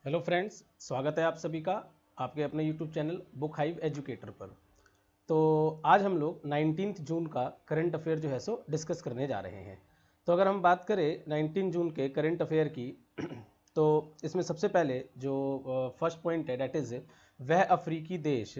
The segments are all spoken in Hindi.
हेलो फ्रेंड्स, स्वागत है आप सभी का आपके अपने YouTube channel book hive educator पर। तो आज हम लोग 19 जून का करंट अफेयर जो है सो डिस्कस करने जा रहे हैं। तो अगर हम बात करें 19 जून के करंट अफेयर की तो इसमें सबसे पहले जो फर्स्ट पॉइंट है डेट इज़ वह अफ्रीकी देश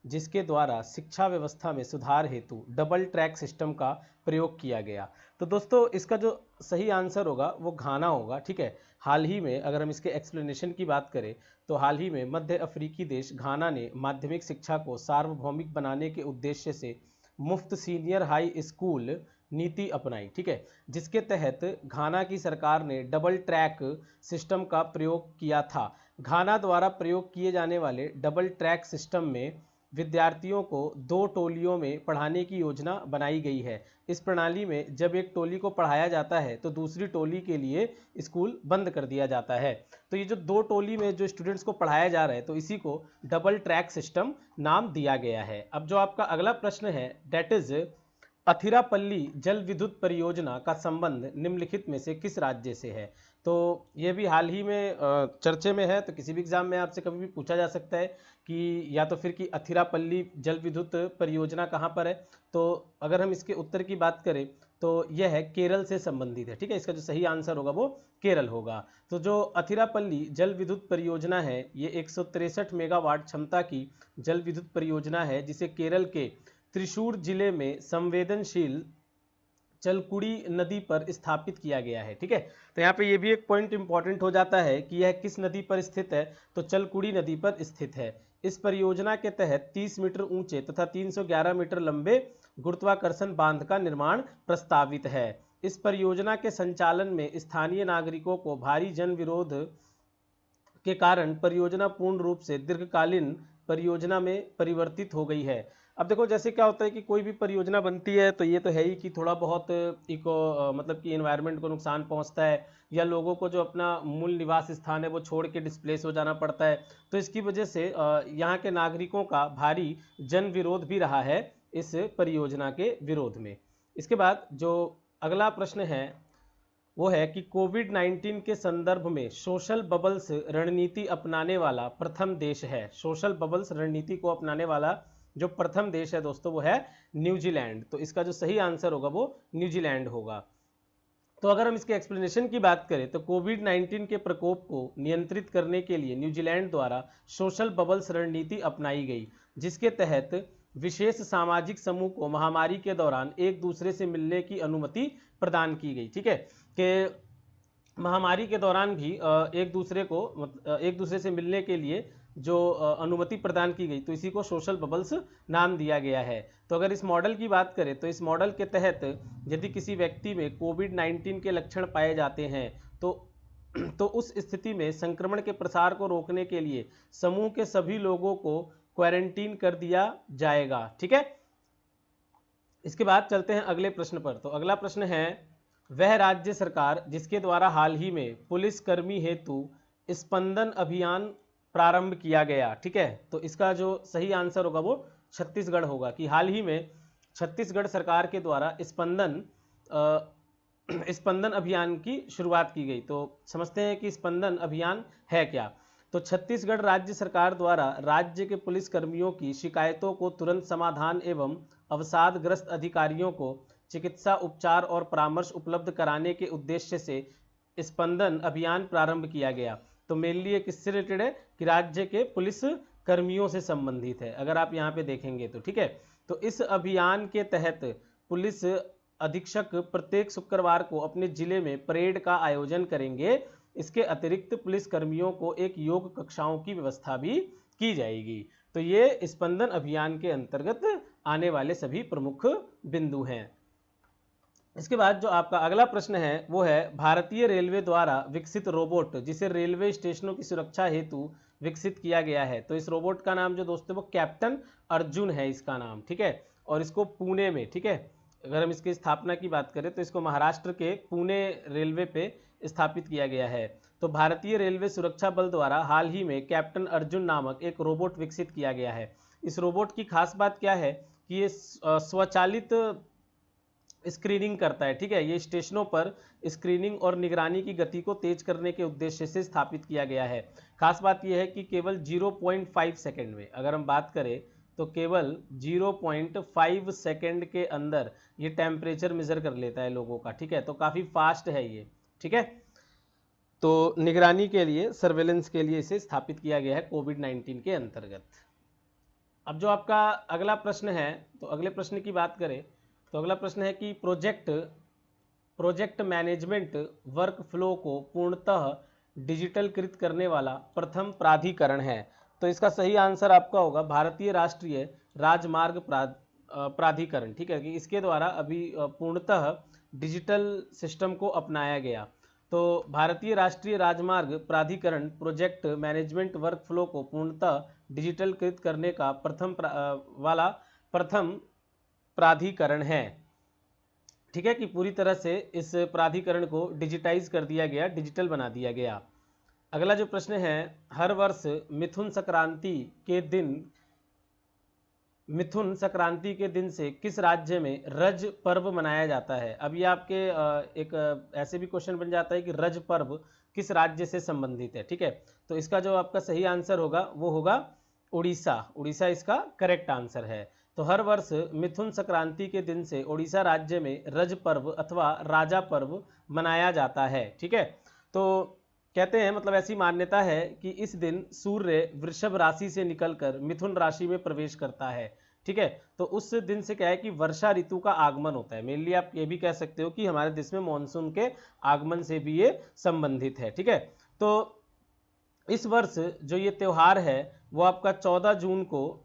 जिसके द्वारा शिक्षा व्यवस्था में सुधार हेतु डबल ट्रैक सिस्टम का प्रयोग किया गया। तो दोस्तों इसका जो सही आंसर होगा वो घाना होगा। ठीक है, हाल ही में अगर हम इसके एक्सप्लेनेशन की बात करें तो हाल ही में मध्य अफ्रीकी देश घाना ने माध्यमिक शिक्षा को सार्वभौमिक बनाने के उद्देश्य से मुफ्त सीनियर हाई स्कूल नीति अपनाई। ठीक है, जिसके तहत घाना की सरकार ने डबल ट्रैक सिस्टम का प्रयोग किया था। घाना द्वारा प्रयोग किए जाने वाले डबल ट्रैक सिस्टम में विद्यार्थियों को दो टोलियों में पढ़ाने की योजना बनाई गई है। इस प्रणाली में जब एक टोली को पढ़ाया जाता है तो दूसरी टोली के लिए स्कूल बंद कर दिया जाता है। तो ये जो दो टोली में जो स्टूडेंट्स को पढ़ाया जा रहा है तो इसी को डबल ट्रैक सिस्टम नाम दिया गया है। अब जो आपका अगला प्रश्न है डेट इज अथिरापल्ली जल विद्युत परियोजना का संबंध निम्नलिखित में से किस राज्य से है। तो ये भी हाल ही में चर्चे में है, तो किसी भी एग्जाम में आपसे कभी भी पूछा जा सकता है कि या तो फिर कि अथिरापल्ली जल विद्युत परियोजना कहाँ पर है। तो अगर हम इसके उत्तर की बात करें तो यह है केरल से संबंधित है। ठीक है, इसका जो सही आंसर होगा वो केरल होगा। तो जो अथिरापल्ली जल विद्युत परियोजना है ये 163 मेगावाट क्षमता की जल विद्युत परियोजना है जिसे केरल के त्रिशूर जिले में संवेदनशील चलकुड़ी नदी पर स्थापित किया गया है। ठीक है, तो यहाँ पे ये भी एक पॉइंट इंपॉर्टेंट हो जाता है कि यह किस नदी पर स्थित है, तो चलकुड़ी नदी पर स्थित है। इस परियोजना के तहत 30 मीटर ऊंचे तथा 311 मीटर लंबे गुरुत्वाकर्षण बांध का निर्माण प्रस्तावित है। इस परियोजना के संचालन में स्थानीय नागरिकों को भारी जन विरोध के कारण परियोजना पूर्ण रूप से दीर्घकालीन परियोजना में परिवर्तित हो गई है। अब देखो जैसे क्या होता है कि कोई भी परियोजना बनती है तो ये तो है ही कि थोड़ा बहुत इको मतलब कि एनवायरनमेंट को नुकसान पहुंचता है या लोगों को जो अपना मूल निवास स्थान है वो छोड़ के डिस्प्लेस हो जाना पड़ता है। तो इसकी वजह से यहाँ के नागरिकों का भारी जन विरोध भी रहा है इस परियोजना के विरोध में। इसके बाद जो अगला प्रश्न है वो है कि कोविड 19 के संदर्भ में सोशल बबल्स रणनीति अपनाने वाला प्रथम देश है। सोशल बबल्स रणनीति को अपनाने वाला जो प्रथम देश है दोस्तों वो है न्यूजीलैंड। तो इसका जो सही आंसर होगा वो न्यूजीलैंड होगा। तो अगर हम इसके एक्सप्लेनेशन की बात करें तो कोविड 19 के प्रकोप को नियंत्रित करने के लिए न्यूजीलैंड द्वारा सोशल बबल्स रणनीति अपनाई गई, जिसके तहत विशेष सामाजिक समूह को महामारी के दौरान एक दूसरे से मिलने की अनुमति प्रदान की गई। ठीक है, कि महामारी के दौरान भी एक दूसरे से मिलने के लिए जो अनुमति प्रदान की गई तो इसी को सोशल बबल्स नाम दिया गया है। तो अगर इस मॉडल की बात करें तो इस मॉडल के तहत यदि किसी व्यक्ति में कोविड 19 के लक्षण पाए जाते हैं तो तो उस स्थिति में संक्रमण के प्रसार को रोकने के लिए समूह के सभी लोगों को क्वारंटीन कर दिया जाएगा। ठीक है, इसके बाद चलते हैं अगले प्रश्न पर। तो अगला प्रश्न है वह राज्य सरकार जिसके द्वारा हाल ही में पुलिस कर्मी हेतु स्पंदन अभियान प्रारंभ किया गया। ठीक है, तो इसका जो सही आंसर होगा वो छत्तीसगढ़ होगा कि हाल ही में छत्तीसगढ़ सरकार के द्वारा स्पंदन अभियान की शुरुआत की गई। तो समझते हैं कि स्पंदन अभियान है क्या। तो छत्तीसगढ़ राज्य सरकार द्वारा राज्य के पुलिस कर्मियों की शिकायतों को तुरंत समाधान एवं अवसादग्रस्त अधिकारियों को चिकित्सा उपचार और परामर्श उपलब्ध कराने के उद्देश्य से स्पंदन अभियान प्रारंभ किया गया। तो मेनली ये किससे रिलेटेड है कि राज्य के पुलिस कर्मियों से संबंधित है अगर आप यहाँ पे देखेंगे तो। ठीक है, तो इस अभियान के तहत पुलिस अधीक्षक प्रत्येक शुक्रवार को अपने जिले में परेड का आयोजन करेंगे। इसके अतिरिक्त पुलिस कर्मियों को एक योग कक्षाओं की व्यवस्था भी की जाएगी। तो ये स्पंदन अभियान के अंतर्गत आने वाले सभी प्रमुख बिंदु हैं। इसके बाद जो आपका अगला प्रश्न है वो है भारतीय रेलवे द्वारा विकसित रोबोट जिसे रेलवे स्टेशनों की सुरक्षा हेतु विकसित किया गया है। तो इस रोबोट का नाम जो दोस्तों वो कैप्टन अर्जुन है इसका नाम। ठीक है, और इसको पुणे में, ठीक है, अगर हम इसकी स्थापना की बात करें तो इसको महाराष्ट्र के पुणे रेलवे पे स्थापित किया गया है। तो भारतीय रेलवे सुरक्षा बल द्वारा हाल ही में कैप्टन अर्जुन नामक एक रोबोट विकसित किया गया है। इस रोबोट की खास बात क्या है कि ये स्वचालित स्क्रीनिंग करता है, ठीक है। ये स्टेशनों पर स्क्रीनिंग और निगरानी की गति को तेज करने के उद्देश्य से स्थापित किया गया है। खास बात यह है कि केवल 0.5 सेकंड में, अगर हम बात करें तो केवल 0.5 सेकंड के अंदर ये टेम्परेचर मेजर कर लेता है लोगों का, ठीक है। तो काफ़ी फास्ट है ये, ठीक है। तो निगरानी के लिए, सर्वेलेंस के लिए इसे स्थापित किया गया है कोविड-19 के अंतर्गत। अब जो आपका अगला प्रश्न है, तो अगले प्रश्न की बात करें तो अगला प्रश्न है कि प्रोजेक्ट मैनेजमेंट वर्क फ्लो को पूर्णतः डिजिटलकृत करने वाला प्रथम प्राधिकरण है। तो इसका सही आंसर आपका होगा भारतीय राष्ट्रीय राजमार्ग प्राधिकरण, ठीक है, कि इसके द्वारा अभी पूर्णतः डिजिटल सिस्टम को अपनाया गया। तो भारतीय राष्ट्रीय राजमार्ग प्राधिकरण प्रोजेक्ट मैनेजमेंट वर्क फ्लो को पूर्णतः डिजिटलकृत करने का प्रथम प्राधिकरण है, ठीक है, कि पूरी तरह से इस प्राधिकरण को डिजिटाइज कर दिया गया, डिजिटल बना दिया गया। अगला जो प्रश्न है, हर वर्ष मिथुन संक्रांति के दिन से किस राज्य में रज पर्व मनाया जाता है। अब ये आपके एक ऐसे भी क्वेश्चन बन जाता है कि रज पर्व किस राज्य से संबंधित है, ठीक है। तो इसका जो आपका सही आंसर होगा वो होगा उड़ीसा। उड़ीसा इसका करेक्ट आंसर है। तो हर वर्ष मिथुन संक्रांति के दिन से उड़ीसा राज्य में रज पर्व अथवा राजा पर्व मनाया जाता है, ठीक है। तो कहते हैं, मतलब ऐसी मान्यता है कि इस दिन सूर्य वृषभ राशि से निकलकर मिथुन राशि में प्रवेश करता है, ठीक है। तो उस दिन से क्या है कि वर्षा ऋतु का आगमन होता है। मेनली आप ये भी कह सकते हो कि हमारे देश में मॉनसून के आगमन से भी ये संबंधित है, ठीक है। तो इस वर्ष जो ये त्यौहार है वो आपका 14 जून को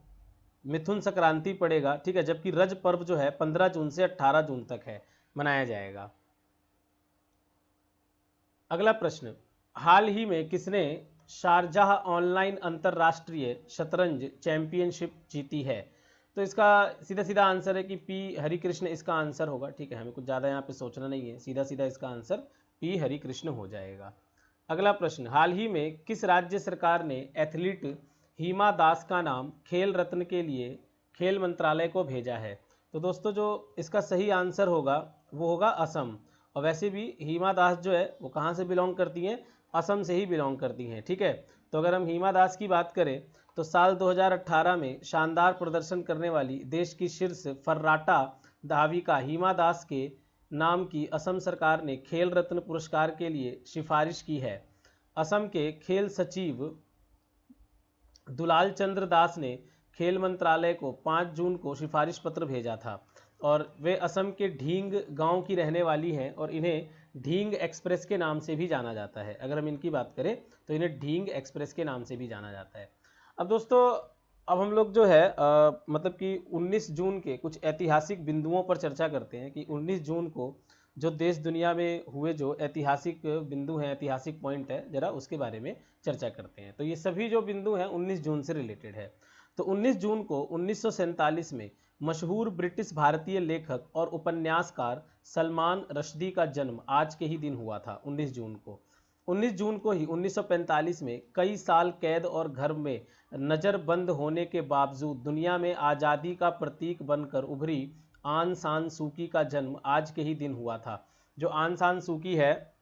मिथुन संक्रांति पड़ेगा, ठीक है, जबकि रज पर्व जो है 15 जून से 18 जून तक है, मनाया जाएगा। अगला प्रश्न, हाल ही में किसने शारजाह ऑनलाइन अंतरराष्ट्रीय शतरंज चैंपियनशिप जीती है। तो इसका सीधा सीधा आंसर है कि पी हरिकृष्ण इसका आंसर होगा, ठीक है। हमें कुछ ज़्यादा यहाँ पे सोचना नहीं है, सीधा सीधा इसका आंसर पी हरिकृष्ण हो जाएगा। अगला प्रश्न, हाल ही में किस राज्य सरकार ने एथलीट हिमा दास का नाम खेल रत्न के लिए खेल मंत्रालय को भेजा है। तो दोस्तों जो इसका सही आंसर होगा वो होगा असम। और वैसे भी हिमा दास जो है वो कहाँ से बिलोंग करती हैं, असम से ही बिलोंग करती हैं, ठीक है। तो अगर हम हिमा दास की बात करें तो साल 2018 में शानदार प्रदर्शन करने वाली देश की शीर्ष फर्राटा धाविका हिमा दास के नाम की असम सरकार ने खेल रत्न पुरस्कार के लिए सिफारिश की है। असम के खेल सचिव दुलाल चंद्र दास ने खेल मंत्रालय को 5 जून को सिफारिश पत्र भेजा था और वे असम के ढींग गांव की रहने वाली हैं और इन्हें ढींग एक्सप्रेस के नाम से भी जाना जाता है। अगर हम इनकी बात करें तो इन्हें ढींग एक्सप्रेस के नाम से भी जाना जाता है। अब दोस्तों अब हम लोग जो है मतलब कि 19 जून के कुछ ऐतिहासिक बिंदुओं पर चर्चा करते हैं कि 19 जून को जो देश दुनिया में हुए जो ऐतिहासिक बिंदु हैं, ऐतिहासिक पॉइंट है, जरा उसके बारे में चर्चा करते हैं। तो ये सभी जो बिंदु हैं 19 जून से रिलेटेड है। तो 19 जून को 1947 में मशहूर ब्रिटिश भारतीय लेखक और उपन्यासकार सलमान रश्दी का जन्म आज के ही दिन हुआ था, 19 जून को। 19 जून को ही 1945 में कई साल कैद और घर में नज़रबंद होने के बावजूद दुनिया में आज़ादी का प्रतीक बनकर उभरी आन सान सूकी का जन्म आज के ही दिन हुआ था। जो आन सान सूकी है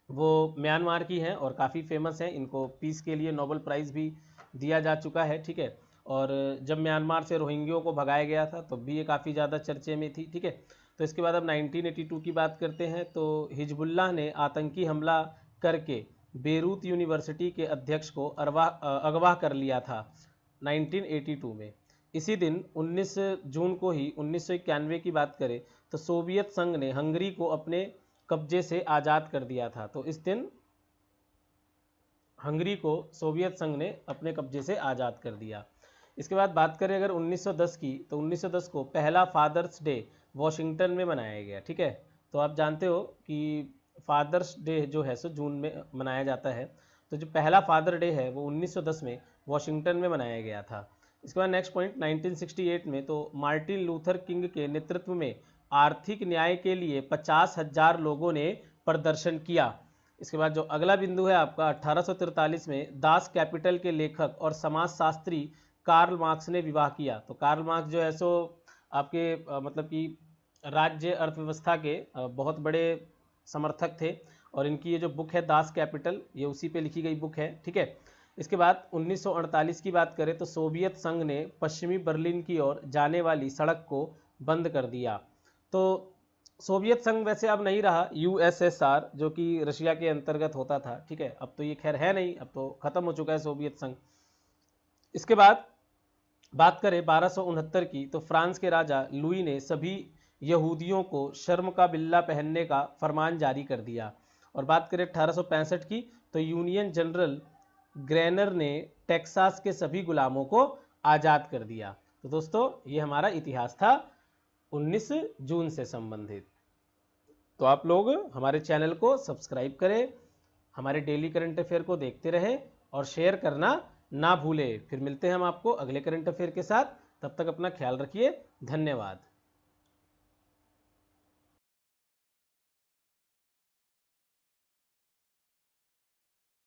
वो म्यांमार की हैं और काफ़ी फेमस हैं, इनको पीस के लिए नोबेल प्राइज़ भी दिया जा चुका है, ठीक है। और जब म्यांमार से रोहिंग्यों को भगाया गया था तब भी ये काफ़ी ज़्यादा चर्चे में थी, ठीक है। तो इसके बाद अब 1982 की बात करते हैं। तो हिजबुल्लाह ने आतंकी हमला करके बेरूत यूनिवर्सिटी के अध्यक्ष को अगवा कर लिया था 1982 में। इसी दिन 19 जून को ही 1991 की बात करें तो सोवियत संघ ने हंगरी को अपने कब्जे से आज़ाद कर दिया था। तो इस दिन हंगरी को सोवियत संघ ने अपने कब्जे से आज़ाद कर दिया। इसके बाद बात करें अगर 1910 की तो 1910 को पहला फादर्स डे वॉशिंगटन में मनाया गया, ठीक है। तो आप जानते हो कि फादर्स डे जो है सो जून में मनाया जाता है। तो जो पहला फादर डे है वो 1910 में वॉशिंगटन में मनाया गया था। इसके बाद नेक्स्ट पॉइंट 1968 में तो मार्टिन लूथर किंग के नेतृत्व में आर्थिक न्याय के लिए 50,000 लोगों ने प्रदर्शन किया। इसके बाद जो अगला बिंदु है आपका 1843 में दास कैपिटल के लेखक और समाजशास्त्री कार्ल मार्क्स ने विवाह किया। तो कार्ल मार्क्स जो है सो आपके मतलब कि राज्य अर्थव्यवस्था के बहुत बड़े समर्थक थे और इनकी ये जो बुक है दास कैपिटल, ये उसी पे लिखी गई बुक है, ठीक है। इसके बाद 1948 की बात करें तो सोवियत संघ ने पश्चिमी बर्लिन की ओर जाने वाली सड़क को बंद कर दिया। तो सोवियत संघ वैसे अब नहीं रहा, यूएसएसआर जो कि रशिया के अंतर्गत होता था, ठीक है। अब तो ये खैर है नहीं, अब तो खत्म हो चुका है सोवियत संघ। इसके बाद बात करें 1269 की, तो फ्रांस के राजा लुई ने सभी यहूदियों को शर्म का बिल्ला पहनने का फरमान जारी कर दिया। और बात करें 1865 की, तो यूनियन जनरल ग्रेनर ने टेक्सास के सभी गुलामों को आज़ाद कर दिया। तो दोस्तों ये हमारा इतिहास था 19 जून से संबंधित। तो आप लोग हमारे चैनल को सब्सक्राइब करें, हमारे डेली करंट अफेयर को देखते रहें और शेयर करना ना भूलें। फिर मिलते हैं हम आपको अगले करंट अफेयर के साथ, तब तक अपना ख्याल रखिए। धन्यवाद।